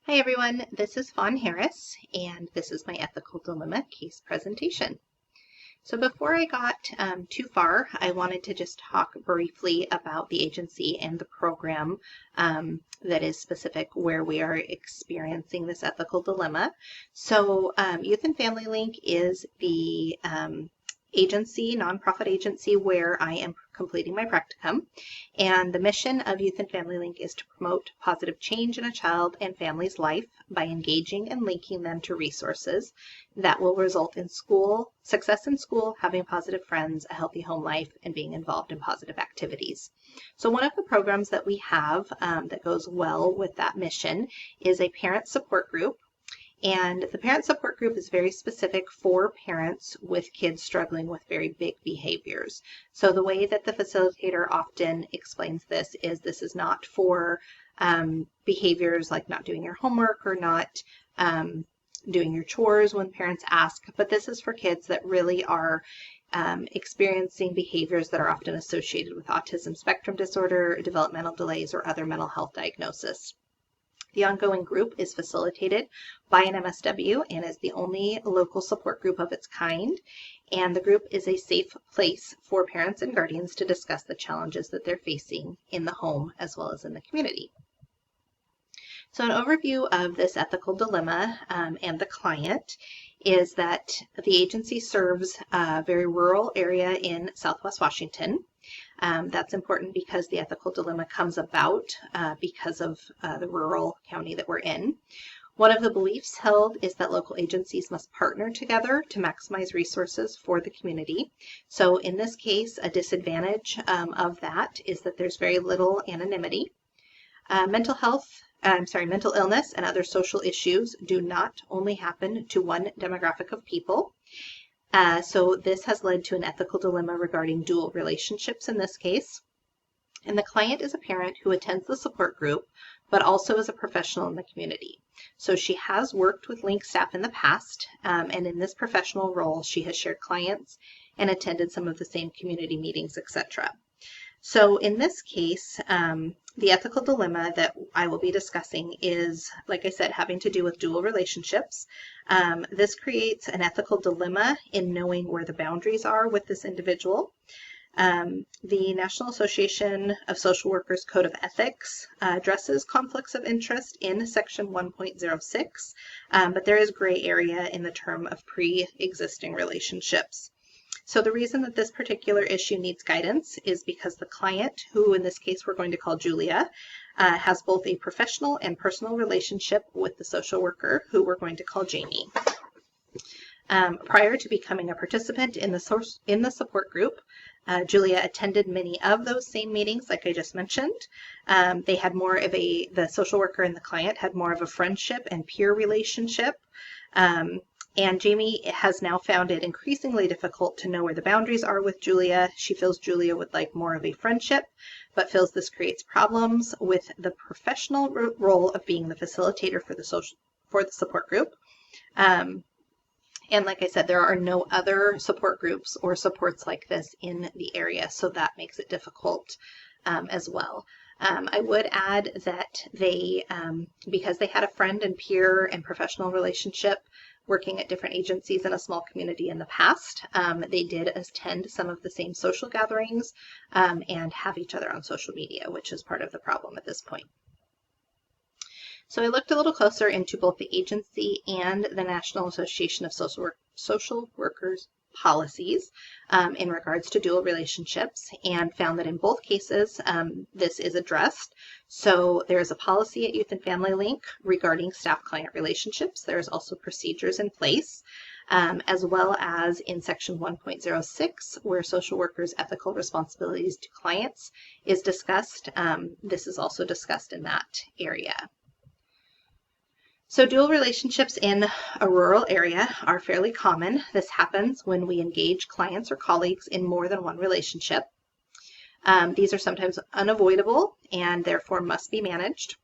Hi everyone, this is Fawn Harris, and this is my ethical dilemma case presentation. So before I got too far, I wanted to just talk briefly about the agency and the program that is specific where we are experiencing this ethical dilemma. So Youth and Family Link is the nonprofit agency where I am completing my practicum. And the mission of Youth and Family Link is to promote positive change in a child and family's life by engaging and linking them to resources that will result in success in school, having positive friends, a healthy home life, and being involved in positive activities. So one of the programs that we have that goes well with that mission is a parent support group. And the parent support group is very specific for parents with kids struggling with very big behaviors. So the way that the facilitator often explains this is not for behaviors like not doing your homework or not doing your chores when parents ask, but this is for kids that really are experiencing behaviors that are often associated with autism spectrum disorder, developmental delays, or other mental health diagnosis. The ongoing group is facilitated by an MSW and is the only local support group of its kind. And the group is a safe place for parents and guardians to discuss the challenges that they're facing in the home as well as in the community. So an overview of this ethical dilemma and the client is that the agency serves a very rural area in Southwest Washington. That's important because the ethical dilemma comes about because of the rural county that we're in. One of the beliefs held is that local agencies must partner together to maximize resources for the community. So in this case, a disadvantage of that is that there's very little anonymity. Mental illness and other social issues do not only happen to one demographic of people. So this has led to an ethical dilemma regarding dual relationships in this case. And the client is a parent who attends the support group, but also is a professional in the community. So she has worked with Link staff in the past, and in this professional role, she has shared clients and attended some of the same community meetings, etc. So in this case, the ethical dilemma that I will be discussing is, like I said, having to do with dual relationships. This creates an ethical dilemma in knowing where the boundaries are with this individual. The National Association of Social Workers Code of Ethics addresses conflicts of interest in Section 1.06, but there is gray area in the term of pre-existing relationships. So the reason that this particular issue needs guidance is because the client, who in this case we're going to call Julia, has both a professional and personal relationship with the social worker, who we're going to call Jamie. Prior to becoming a participant in the support group, Julia attended many of those same meetings, like I just mentioned. The social worker and the client had more of a friendship and peer relationship. And Jamie has now found it increasingly difficult to know where the boundaries are with Julia. She feels Julia would like more of a friendship, but feels this creates problems with the professional role of being the facilitator for the support group. And like I said, there are no other support groups or supports like this in the area, so that makes it difficult as well. I would add that because they had a friend and peer and professional relationship working at different agencies in a small community in the past, they did attend some of the same social gatherings and have each other on social media, which is part of the problem at this point. So I looked a little closer into both the agency and the National Association of Social Workers policies in regards to dual relationships, and found that in both cases this is addressed. So there is a policy at Youth and Family Link regarding staff-client relationships. There's also procedures in place, as well as in Section 1.06, where social workers' ethical responsibilities to clients is discussed. This is also discussed in that area. So dual relationships in a rural area are fairly common. This happens when we engage clients or colleagues in more than one relationship. These are sometimes unavoidable and therefore must be managed.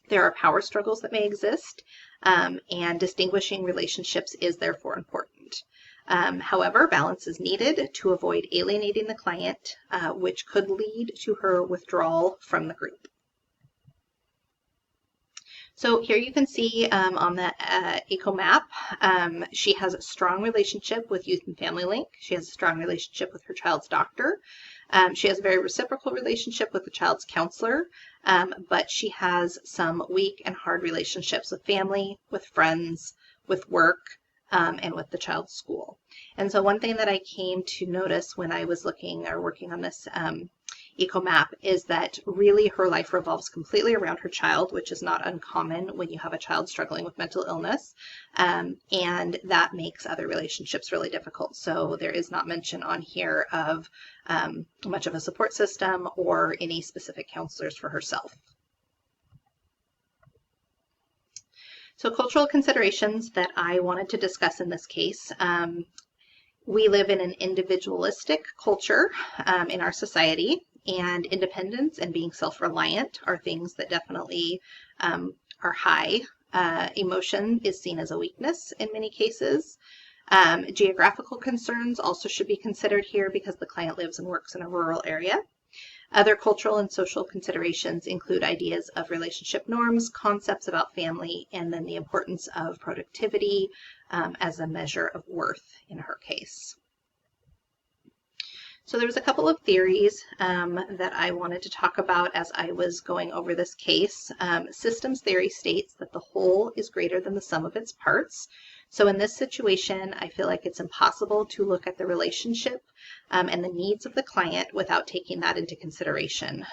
There are power struggles that may exist, and distinguishing relationships is therefore important. However, balance is needed to avoid alienating the client, which could lead to her withdrawal from the group. So here you can see on the ECO map, she has a strong relationship with Youth and Family Link. She has a strong relationship with her child's doctor. She has a very reciprocal relationship with the child's counselor, but she has some weak and hard relationships with family, with friends, with work, and with the child's school. And so one thing that I came to notice when I was looking or working on this ECO map is that really her life revolves completely around her child, which is not uncommon when you have a child struggling with mental illness, and that makes other relationships really difficult. So there is not mention on here of much of a support system or any specific counselors for herself. So cultural considerations that I wanted to discuss in this case. We live in an individualistic culture in our society, and independence and being self-reliant are things that definitely are high. Emotion is seen as a weakness in many cases. Geographical concerns also should be considered here because the client lives and works in a rural area. Other cultural and social considerations include ideas of relationship norms, concepts about family, and then the importance of productivity as a measure of worth in her case. So there was a couple of theories that I wanted to talk about as I was going over this case. Systems theory states that the whole is greater than the sum of its parts. So in this situation, I feel like it's impossible to look at the relationship and the needs of the client without taking that into consideration.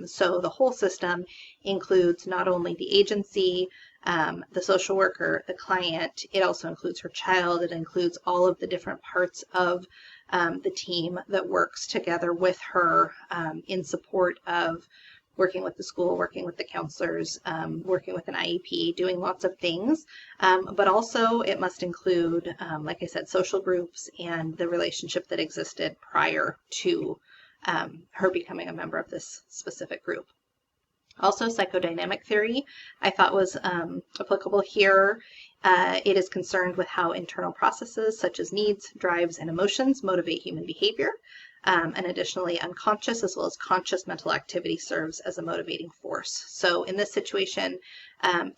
So the whole system includes not only the agency, the social worker, the client, it also includes her child, it includes all of the different parts of the team that works together with her in support of working with the school, working with the counselors, working with an IEP, doing lots of things. But also it must include, like I said, social groups and the relationship that existed prior to her becoming a member of this specific group. Also, psychodynamic theory I thought was applicable here. It is concerned with how internal processes such as needs, drives, and emotions motivate human behavior. And additionally, unconscious as well as conscious mental activity serves as a motivating force. So in this situation,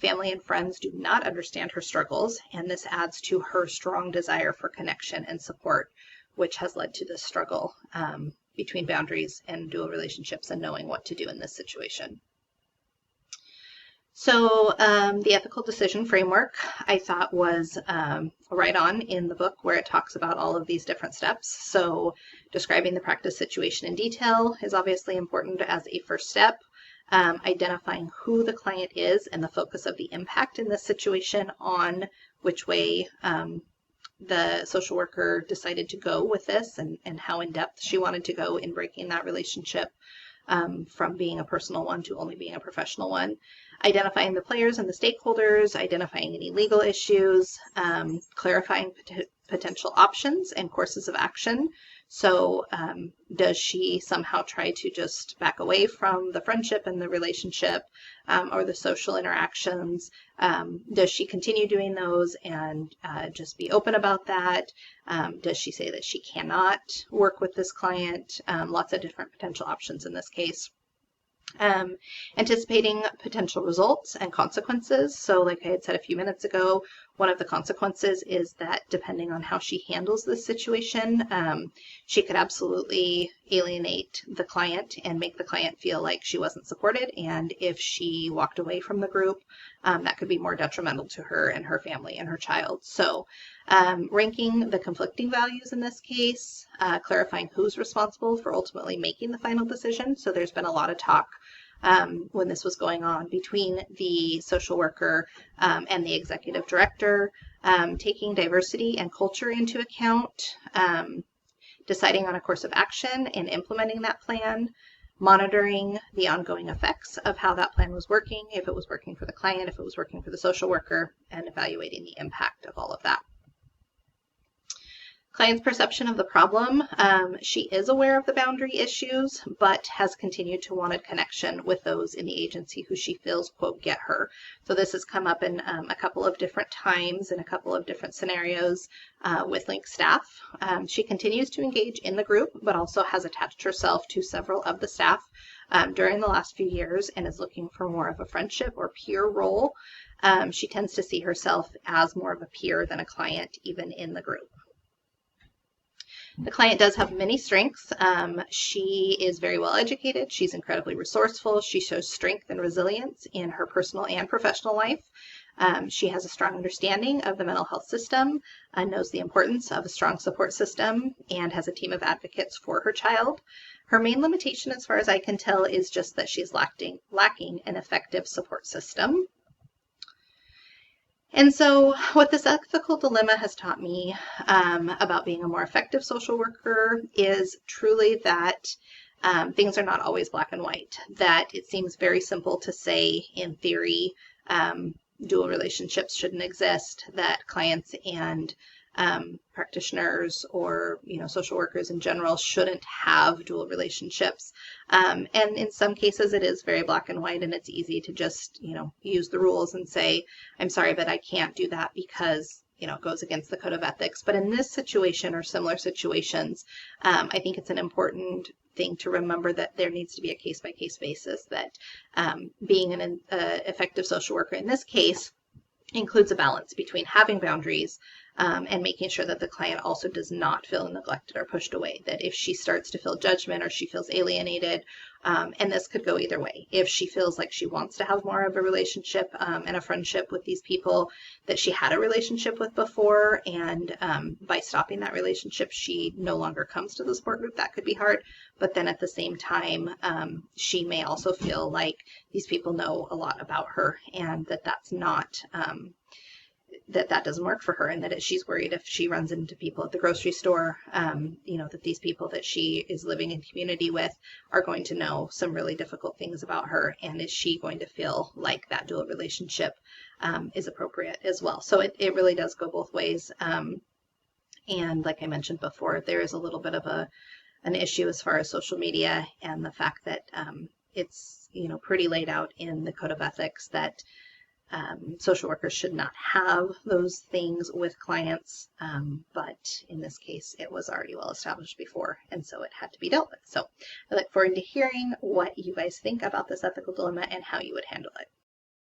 family and friends do not understand her struggles, and this adds to her strong desire for connection and support, which has led to this struggle between boundaries and dual relationships and knowing what to do in this situation. So the ethical decision framework I thought was right on in the book where it talks about all of these different steps. So describing the practice situation in detail is obviously important as a first step. Identifying who the client is and the focus of the impact in this situation on which way the social worker decided to go with this and how in depth she wanted to go in breaking that relationship from being a personal one to only being a professional one. Identifying the players and the stakeholders, identifying any legal issues, clarifying potential options and courses of action. So does she somehow try to just back away from the friendship and the relationship or the social interactions? Does she continue doing those and just be open about that? Does she say that she cannot work with this client? Lots of different potential options in this case. Anticipating potential results and consequences. So like I had said a few minutes ago, one of the consequences is that depending on how she handles this situation, she could absolutely alienate the client and make the client feel like she wasn't supported. And if she walked away from the group, that could be more detrimental to her and her family and her child. So ranking the conflicting values in this case, clarifying who's responsible for ultimately making the final decision. So there's been a lot of talk when this was going on between the social worker and the executive director, taking diversity and culture into account, deciding on a course of action and implementing that plan, monitoring the ongoing effects of how that plan was working, if it was working for the client, if it was working for the social worker, and evaluating the impact of all of that. Client's perception of the problem, she is aware of the boundary issues, but has continued to want a connection with those in the agency who she feels, quote, get her. So this has come up in a couple of different times in a couple of different scenarios with Link staff. She continues to engage in the group, but also has attached herself to several of the staff during the last few years and is looking for more of a friendship or peer role. She tends to see herself as more of a peer than a client, even in the group. The client does have many strengths. She is very well educated. She's incredibly resourceful. She shows strength and resilience in her personal and professional life. She has a strong understanding of the mental health system, knows the importance of a strong support system, and has a team of advocates for her child. Her main limitation, as far as I can tell, is just that she's lacking an effective support system. And so what this ethical dilemma has taught me about being a more effective social worker is truly that things are not always black and white, that it seems very simple to say in theory dual relationships shouldn't exist, that clients and practitioners or social workers in general shouldn't have dual relationships. And in some cases it is very black and white, and it's easy to just use the rules and say, I'm sorry, but I can't do that because it goes against the code of ethics. But in this situation or similar situations, I think it's an important thing to remember that there needs to be a case-by-case basis, that being an effective social worker in this case includes a balance between having boundaries and making sure that the client also does not feel neglected or pushed away. That if she starts to feel judgment or she feels alienated, and this could go either way. If she feels like she wants to have more of a relationship and a friendship with these people that she had a relationship with before, and by stopping that relationship, she no longer comes to the support group, that could be hard. But then at the same time, she may also feel like these people know a lot about her, and that's not that doesn't work for her, and that she's worried if she runs into people at the grocery store, that these people that she is living in community with are going to know some really difficult things about her, and is she going to feel like that dual relationship is appropriate as well. So it really does go both ways. And like I mentioned before, there is a little bit of an issue as far as social media and the fact that it's pretty laid out in the code of ethics that social workers should not have those things with clients, but in this case it was already well established before, and so it had to be dealt with. So I look forward to hearing what you guys think about this ethical dilemma and how you would handle it.